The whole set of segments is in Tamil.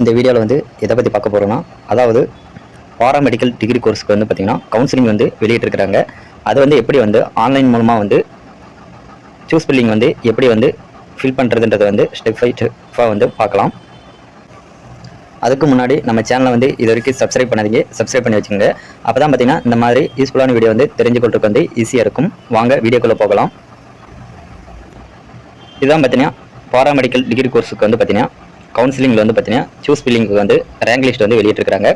இந்த வீடியோவில் வந்து எதை பற்றி பார்க்க போகிறோம்னா, அதாவது பாராமெடிக்கல் டிகிரி கோர்ஸ்க்கு வந்து பார்த்திங்கன்னா கவுன்சிலிங் வந்து வெளியிட்டிருக்கிறாங்க. அது வந்து எப்படி வந்து ஆன்லைன் மூலமாக வந்து சூஸ் பில்லிங் வந்து எப்படி வந்து ஃபில் பண்ணுறதுன்றதை வந்து ஸ்டெப் பை ஸ்டெப்பாக வந்து பார்க்கலாம். அதுக்கு முன்னாடி நம்ம சேனலை வந்து இது வரைக்கும் சப்ஸ்கிரைப் பண்ணாதீங்க, சப்ஸ்கிரைப் பண்ணி வச்சுக்கோங்க. அப்போ தான் பார்த்தீங்கன்னா இந்த மாதிரி யூஸ்ஃபுல்லான வீடியோ வந்து தெரிஞ்சுக்கிறதுக்கு வந்து ஈஸியாக இருக்கும். வாங்க வீடியோக்குள்ளே போகலாம். இதுதான் பார்த்தீங்கன்னா பாராமெடிக்கல் டிகிரி கோர்ஸுக்கு வந்து பார்த்தீங்கன்னா கவுன்சிலிங்கில் வந்து பார்த்தீங்கன்னா சூஸ் பில்லிங்க்கு வந்து ரேங்க் லிஸ்ட் வந்து வெளியிட்டிருக்கிறாங்க.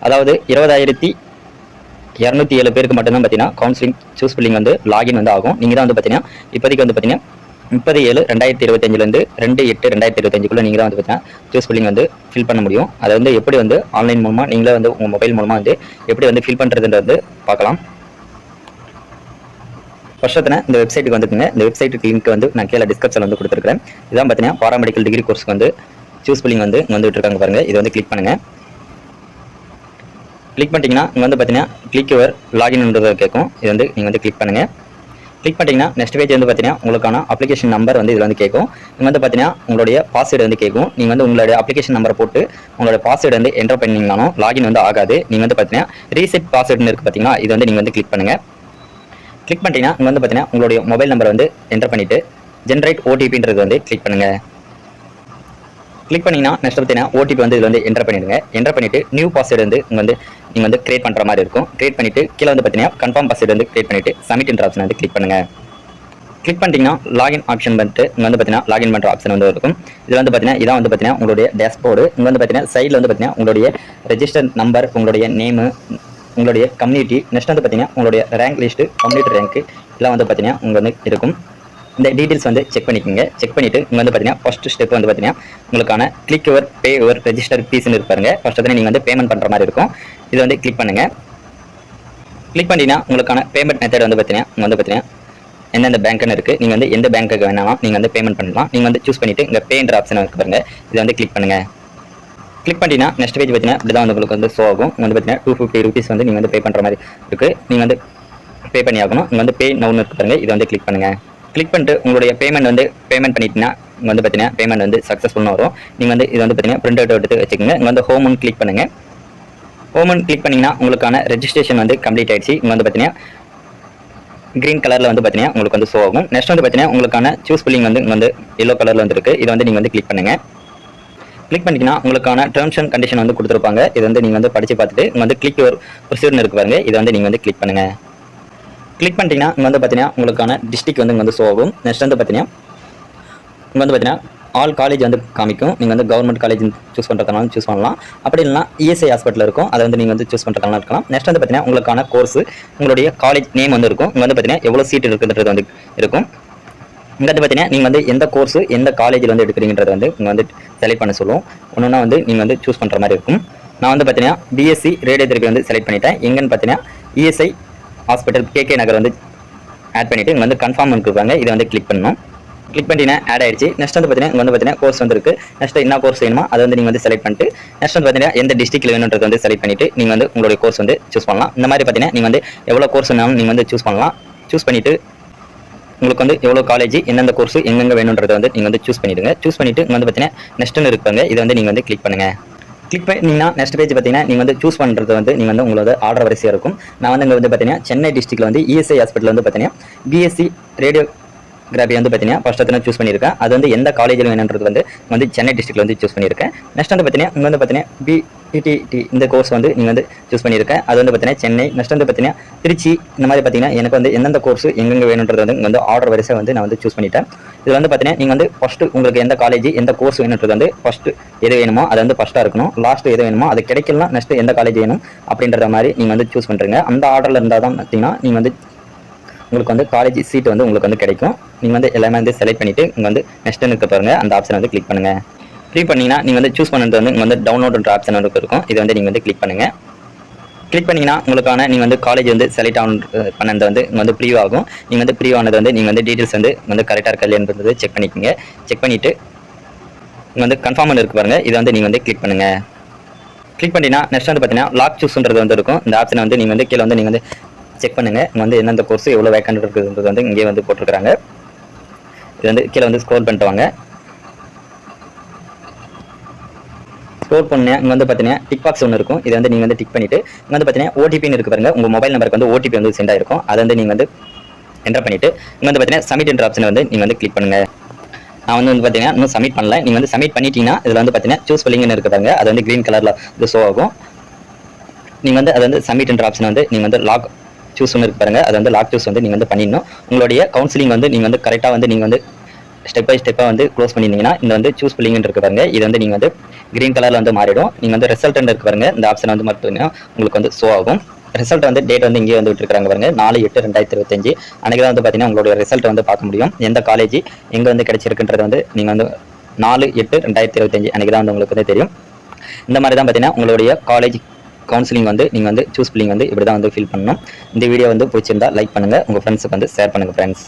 அதாவது 20,207 பேருக்கு மட்டும்தான் பார்த்தீங்கன்னா கவுன்சிலிங் சூஸ் பில்லிங் வந்து லாகின் வந்து ஆகும். நீங்கள் தான் வந்து பார்த்தீங்கன்னா இப்போதைக்கு வந்து பார்த்தீங்கன்னா 30/7/2025 2/8/2025 நீங்கள் தான் வந்து பார்த்தீங்கன்னா சூஸ் பில்லிங் வந்து ஃபில் பண்ண முடியும். அதை வந்து எப்படி வந்து ஆன்லைன் மூலமாக நீங்களே வந்து உங்கள் மொபைல் மூலமாக வந்து எப்படி வந்து ஃபில் பண்ணுறதுன்றது வந்து பார்க்கலாம். ஃபர்ஸ்ட் இந்த வெப்சைட்டுக்கு வந்துக்குங்க. இந்த வெப்சைட்டுக்கு லிங்க் வந்து நான் கீழே டிஸ்கிரிப்ஷனில் வந்து கொடுத்துருக்கேன். இதான் பார்த்தீங்கன்னா பாராமெடிக்கல் டிகிரி கோர்ஸ்க்கு வந்து சூஸ் பில்லிங் வந்து இங்கே வந்துட்டு இருக்காங்க பாருங்கள். இது வந்து கிளிக் பண்ணுங்கள். கிளிக் பண்ணிட்டீங்கன்னா இங்கே வந்து பார்த்தீங்கன்னா கிளிக் யுவர் லாகின்ன்றதை கேட்கும். இது வந்து நீங்கள் வந்து கிளிக் பண்ணுங்கள். கிளிக் பண்ணிட்டீங்கன்னா நெக்ஸ்ட் பேஜ் வந்து பார்த்தீங்கன்னா உங்களுக்கான அப்ளிகேஷன் நம்பர் வந்து இதில் வந்து கேட்கும். இங்கே வந்து பார்த்தீங்கன்னா உங்களுடைய பாஸ்வேர்டு வந்து கேட்கும். நீங்கள் வந்து உங்களுடைய அப்ளிகேஷன் நம்பரை போட்டு உங்களோட பாஸ்வேர்டு வந்து என்டர் பண்ணிங்கனாலும் லாகின் வந்து ஆகாது. நீங்கள் வந்து பார்த்தீங்கன்னா ரீசெட் பாஸ்வேர்டுன்னு இருக்குது பார்த்தீங்கன்னா, இது வந்து நீங்கள் வந்து கிளிக் பண்ணுங்கள். கிளிக் பண்ணிட்டீங்கன்னா இங்கே வந்து பார்த்தீங்கன்னா உங்களுடைய மொபைல் நம்பரை வந்து என்டர் பண்ணிவிட்டு ஜென்ரேட் ஓடிபின்றது வந்து கிளிக் பண்ணுங்கள். கிளிக் பண்ணிங்கன்னா நெக்ஸ்ட் பார்த்தீங்கன்னா ஓடிபி வந்து இதில் வந்து என்டர் பண்ணிடுங்க. என்டர் பண்ணிவிட்டு நியூ பாஸ்வேர்டு வந்து நீங்கள் வந்து கிரியேட் பண்ணுற மாதிரி இருக்கும். கிரியேட் பண்ணிவிட்டு கீழே வந்து பார்த்தீங்கன்னா கன்ஃபார்ம் பாஸ்வேர்டு வந்து கிரியேட் பண்ணிவிட்டு சப்மிட்ன்ற ஆப்ஷன் வந்து கிளிக் பண்ணுங்கள். கிளிக் பண்ணிட்டீங்கன்னா லாகின் ஆப்ஷன் பண்ணிட்டு இங்கே வந்து பார்த்தீங்கன்னா லாகின் பண்ணுற ஆப்ஷன் வந்து இருக்கும். இதில் வந்து பார்த்தீங்கன்னா இதான் வந்து பார்த்தீங்கன்னா உங்களுடைய டேஷ்போர்டு. இங்கே வந்து பார்த்தீங்கன்னா சைடில் வந்து பார்த்தீங்கன்னா உங்களுடைய ரெஜிஸ்டர் நம்பர், உங்களுடைய நேமு, உங்களுடைய கம்யூனிட்டி, நெக்ஸ்ட் வந்து பார்த்தீங்கன்னா உங்களுடைய ரேங்க் லிஸ்ட்டு, கம்யூனிட்டி ரேங்க்கு எல்லாம் வந்து பார்த்தீங்கன்னா உங்களுக்கு வந்து இருக்கும். இந்த டீட்டெயில்ஸ் வந்து செக் பண்ணிக்கோங்க. செக் பண்ணிவிட்டு இங்கே வந்து பார்த்தீங்கன்னா ஃபஸ்ட் ஸ்டெப் வந்து பார்த்தீங்கன்னா உங்களுக்கான click your pay your register ஃபீஸ்ன்னு இருப்பாருங்க. ஃபஸ்ட் வந்து நீங்கள் வந்து பேமெண்ட் பண்ணுற மாதிரி இருக்கும். இதை வந்து கிளிக் பண்ணுங்கள். கிளிக் பண்ணிங்கன்னா உங்களுக்கான பேமெண்ட் மெத்தட் வந்து பார்த்தீங்கன்னா இங்கே வந்து பார்த்தீங்கன்னா எந்தெந்த பேங்க்னு இருக்குது. நீங்கள் வந்து எந்த பேங்க்குக்கு வேணாலும் நீங்கள் வந்து பேமெண்ட் பண்ணலாம். நீங்கள் வந்து சூஸ் பண்ணிவிட்டு இங்கே பேன்ற ஆப்ஷன் இருக்கு பாருங்க. இதை வந்து கிளிக் பண்ணுங்கள். கிளிக் பண்ணிட்டீங்கன்னா நெக்ஸ்ட் பேஜ் பார்த்தீங்கன்னா இப்படி தான் வந்து உங்களுக்கு வந்து ஷோ ஆகும். வந்து பார்த்தீங்கன்னா 250 rupees வந்து நீங்கள் வந்து பே பண்ணுற மாதிரி இருக்குது. நீங்கள் வந்து பே பண்ணி ஆகணும். இங்கே வந்து பே நவுன்னு இருக்கு பாருங்க. இதை வந்து கிளிக் பண்ணுங்கள். கிளிக் பண்ணிட்டு உங்களுடைய பேமெண்ட் வந்து பேமெண்ட் பண்ணிட்டீங்கன்னா இங்கே வந்து பார்த்தீங்கன்னா பேமெண்ட் வந்து சக்ஸஸ்ஃபுல்லாக வரும். நீங்கள் வந்து இது வந்து பார்த்தீங்கன்னா பிரிண்ட் அவுட் எடுத்து வச்சுக்கோங்க. இங்கே வந்து ஹோம்னு கிளிக் பண்ணுங்கள். ஹோம்னு கிளிக் பண்ணிங்கன்னா உங்களுக்கான ரெஜிஸ்ட்ரேஷன் வந்து கம்ப்ளீட் ஆயிடுச்சு. இங்கே வந்து பார்த்தீங்கன்னா கிரீன் கலரில் வந்து பார்த்தீங்கன்னா உங்களுக்கு வந்து ஷோ ஆகும். நெக்ஸ்ட் வந்து பார்த்தீங்கன்னா உங்களுக்கான சூஸ் பில்லிங் வந்து இங்கே வந்து எல்லோ கலரில் வந்து இருக்குது. இதை வந்து நீங்கள் வந்து கிளிக் பண்ணுங்கள். கிளிக் பண்ணிங்கன்னா உங்களுக்கான டேர்ம்ஸ் அண்ட் கண்டிஷன் வந்து கொடுத்துருப்பாங்க. இது வந்து நீங்கள் வந்து படித்து பார்த்துட்டு இங்கே வந்து கிளிக் யுவர் ப்ரொசீஜர்னு இருக்கு பாருங்க. இதை வந்து நீங்கள் வந்து கிளிக் பண்ணுங்கள். கிளிக் பண்ணிட்டீங்கன்னா இங்கே வந்து பார்த்தீங்கன்னா உங்களுக்கான டிஸ்ட்ரிக்ட் வந்து இங்கே வந்து ஷோ ஆகும். நெக்ஸ்ட் வந்து பார்த்தீங்கன்னா இங்கே வந்து பார்த்தீங்கன்னா ஆல் காலேஜ் வந்து காமிக்கும். நீங்கள் வந்து கவர்மெண்ட் காலேஜ் சூஸ் பண்ணுறதுனாலும் சூஸ் பண்ணலாம். அப்படி இல்லைனா இஎஸ்ஐ ஹாஸ்பிட்டல் இருக்கும், அதை வந்து நீங்கள் வந்து சூஸ் பண்ணுறதுனால இருக்கலாம். நெக்ஸ்ட் வந்து பார்த்தீங்கன்னா உங்களுக்கான கோர்ஸ், உங்களுடைய காலேஜ் நேம் வந்து இருக்கும். இங்கே வந்து பார்த்தீங்கன்னா எவ்வளோ சீட் இருக்குன்றது வந்து இருக்கும். இங்கே வந்து பார்த்தீங்கன்னா நீங்கள் வந்து எந்த கோர்ஸ் எந்த காலேஜில் வந்து எடுக்கிறீங்கன்றது வந்து இங்கே வந்து செலக்ட் பண்ண சொல்லுவோம். ஒன்றுனா வந்து நீங்கள் வந்து சூஸ் பண்ணுற மாதிரி இருக்கும். நான் வந்து பார்த்தீங்கன்னா பிஎஸ்சி ரேடியோ தெரப்பி வந்து செலக்ட் பண்ணிட்டேன். எங்கன்னு பார்த்தீங்கன்னா இஎஸ்ஐ ஹாஸ்பிட்டல் கேகே நகர் வந்து ஆட் பண்ணிவிட்டு இங்கே வந்து கன்ஃபார்ம் கொடுப்பாங்க. இதை வந்து கிளிக் பண்ணணும். கிளிக் பண்ணிட்டீங்கன்னா ஆட் ஆயிடுச்சு. நெக்ஸ்ட் வந்து பார்த்தீங்கன்னா இங்கே வந்து பார்த்தீங்கன்னா கோர்ஸ் வந்து இருக்குது. நெக்ஸ்ட் என்ன கோர்ஸ் வேணுமோ அதை வந்து நீங்கள் வந்து செலக்ட் பண்ணிட்டு நெக்ஸ்ட் வந்து பார்த்தீங்கன்னா எந்த டிஸ்ட்ரிக்ட்டில் வேணுன்றது வந்து செலக்ட் பண்ணிவிட்டு நீங்கள் வந்து உங்களுடைய கோர்ஸ் வந்து சூஸ் பண்ணலாம். இந்த மாதிரி பார்த்தீங்கன்னா நீங்கள் வந்து எவ்வளோ கோர்ஸ் வேணாலும் நீங்கள் வந்து சூஸ் பண்ணலாம். சூஸ் பண்ணிவிட்டு உங்களுக்கு வந்து எவ்வளோ காலேஜ் எந்தெந்த கோர்ஸ் எங்கெங்கே வேணுன்றதை வந்து நீங்கள் வந்து சூஸ் பண்ணிவிடுங்க. சூஸ் பண்ணிவிட்டு இங்கே வந்து பார்த்தீங்கன்னா நெக்ஸ்ட்னு இருப்பாங்க. இதை வந்து நீங்கள் வந்து கிளிக் பண்ணுங்கள். கிளிக் பண்ணிங்கன்னா நெக்ஸ்ட் பேஜ் பார்த்தீங்கன்னா நீங்கள் வந்து சூஸ் பண்ணுறது வந்து நீங்கள் வந்து உங்களோட ஆர்டர் வரிசையாக இருக்கும். நான் வந்து இங்கே வந்து பார்த்தீங்கன்னா சென்னை டிஸ்ட்ரிக்ட்டில் வந்து இஎஸ்ஐ ஹாஸ்பிட்டல் வந்து பார்த்தீங்கன்னா பிஎஸ்சி ரேடியோ கிராஃபி வந்து பார்த்தீங்கன்னா ஃபர்ஸ்ட் சூஸ் பண்ணியிருக்கேன். அது வந்து எந்த காலேஜில் வேணுன்றது வந்து சென்னை டிஸ்ட்ரிக்ட்டில் வந்து சூஸ் பண்ணியிருக்கேன். நெக்ஸ்ட் வந்து பார்த்தீங்கன்னா இங்கே வந்து பார்த்தீங்கன்னா பிடிடி இந்த கோர்ஸ் வந்து நீங்கள் வந்து சூஸ் பண்ணியிருக்கேன். அது வந்து பார்த்தீங்கன்னா சென்னை. நெக்ஸ்ட் வந்து பார்த்தீங்கன்னா திருச்சி. இந்த மாதிரி பார்த்தீங்கன்னா எனக்கு வந்து எந்தெந்த கோர்ஸ் எங்கெங்கே வேணுன்றது வந்து இங்கே வந்து ஆர்டர் வரிசை வந்து நான் வந்து சூஸ் பண்ணிட்டேன். இது வந்து பார்த்தீங்கன்னா நீங்கள் வந்து ஃபஸ்ட்டு உங்களுக்கு எந்த காலேஜ் எந்த கோர்ஸ் வேணுன்றது வந்து ஃபஸ்ட்டு எது வேணுமோ அது வந்து ஃபஸ்ட்டாக இருக்கணும். லாஸ்ட்டு எது வேணுமோ அது கிடைக்கலாம். நெக்ஸ்ட்டு எந்த காலேஜ் வேணும் அப்படின்ற மாதிரி நீங்கள் வந்து சூஸ் பண்ணுறீங்க. அந்த ஆர்டரில் இருந்தால் தான் பார்த்தீங்கன்னா நீங்கள் வந்து உங்களுக்கு வந்து காலேஜ் சீட் வந்து உங்களுக்கு வந்து கிடைக்கும். நீங்கள் வந்து எல்லாமே வந்து செலக்ட் பண்ணிவிட்டு இங்கே வந்து நெக்ஸ்ட் இருக்க பாருங்கள், அந்த ஆப்ஷன் வந்து கிளிக் பண்ணுங்கள். கிளிக் பண்ணிங்கன்னா நீங்கள் வந்து சூஸ் பண்ணுறது வந்து இங்கே வந்து டவுன்லோடுன்ற ஆப்ஷன் வந்து இருக்கும். இது வந்து நீங்கள் வந்து கிளிக் பண்ணுங்கள். கிளிக் பண்ணிங்கன்னா உங்களுக்கான நீங்கள் வந்து காலேஜ் வந்து செலக்ட் பண்ணது வந்து இங்கே வந்து ப்ரீவ் ஆகும். நீங்கள் வந்து ப்ரீவ் ஆனது வந்து நீங்கள் வந்து டீட்டெயில்ஸ் வந்து கரெக்டாக இருக்கா இல்லைன்றது செக் பண்ணிக்கோங்க. செக் பண்ணிவிட்டு இங்கே வந்து கன்ஃபார்ம் இருக்குது பாருங்கள். இதை வந்து நீங்கள் வந்து கிளிக் பண்ணுங்கள். கிளிக் பண்ணிங்கன்னா நெக்ஸ்ட் வந்து பார்த்தீங்கன்னா லாக் சூஸ்ன்றது வந்து இருக்கும். இந்த ஆப்ஷனை வந்து நீங்கள் வந்து கீழே வந்து நீங்கள் வந்து செக் பண்ணுங்கள். இங்கே வந்து எந்தெந்த கோர்ஸ் எவ்வளோ வேக்கண்ட் இருக்குதுன்றது வந்து இங்கே வந்து போட்டிருக்கிறாங்க. இது வந்து கீழே வந்து ஸ்க்ரோல் பண்ணிட்டு வாங்க. ஸ்க்ரோல் பண்ணேன் இங்கே வந்து பார்த்தீங்கன்னா டிக் பாக்ஸ் ஒன்று இருக்கும். இதை வந்து நீங்கள் வந்து டிக் பண்ணிவிட்டு இங்கே வந்து பார்த்தீங்கன்னா ஓடிபின்னு இருக்கு பாருங்க. உங்கள் மொபைல் நம்பருக்கு வந்து ஓடிபி வந்து சென்ட் ஆயிருக்கும். அதை வந்து நீங்கள் வந்து என்டர் பண்ணிவிட்டு இங்கே வந்து பார்த்தீங்கன்னா சப்மிட் என்ற ஆப்ஷனை வந்து நீங்கள் வந்து கிளிக் பண்ணுங்கள். நான் வந்து பார்த்தீங்கன்னா இன்னும் சப்மிட் பண்ணல. நீங்கள் வந்து சப்மிட் பண்ணிட்டீங்கன்னா இதில் வந்து பார்த்தீங்கன்னா சூஸ் ஸ்பெல்லிங்னு இருக்கு பாருங்க. அது வந்து க்ரீன் கலரில் இது ஷோ ஆகும். நீங்கள் வந்து அது வந்து சப்மிட் என்ற ஆப்ஷன் வந்து நீங்கள் வந்து லாக் சூஸ் ஒன்று இருக்கு பாருங்க. அது வந்து லாக் சூஸ் வந்து நீங்கள் வந்து பண்ணிடணும். உங்களுடைய கவுன்சிலிங் வந்து நீங்கள் வந்து கரெக்டாக வந்து நீங்கள் வந்து ஸ்டெப் பை ஸ்டெப்பாக வந்து க்ளோஸ் பண்ணியிருந்தீங்கன்னா இந்த வந்து சூஸ் ஸ்பெல்லிங் இருக்கு பாருங்க. இது வந்து நீங்கள் வந்து க்ரீன் கலரில் வந்து மாறிடும். நீங்கள் வந்து ரிசல்ட் இருக்கு பாருங்க. இந்த ஆப்ஷன் வந்து மட்டும் உங்களுக்கு வந்து ஷோ ஆகும். ரிசல்ட் வந்து டேட் வந்து இங்கே வந்து விட்டுருக்காங்க பாருங்க. 4/8/2025 அன்றைக்கி தான் வந்து பார்த்தீங்கன்னா உங்களுடைய ரிசல்ட் வந்து பார்க்க முடியும். எந்த காலேஜ் எங்கே வந்து கிடைச்சிருக்குன்றது வந்து நீங்கள் வந்து 4/8/2025 அன்றைக்கி தான் வந்து உங்களுக்கு வந்து தெரியும். இந்த மாதிரி தான் பார்த்தீங்கன்னா உங்களுடைய காலேஜ் கவுன்சிலிங் வந்து நீங்கள் வந்து சூஸ் ஸ்பெல்லிங் வந்து இப்படி தான் வந்து ஃபில் பண்ணணும். இந்த வீடியோ வந்து பிடிச்சிருந்தா லைக் பண்ணுங்கள், உங்கள் ஃப்ரெண்ட்ஸுக்கு வந்து ஷேர் பண்ணுங்கள் ஃப்ரெண்ட்ஸ்.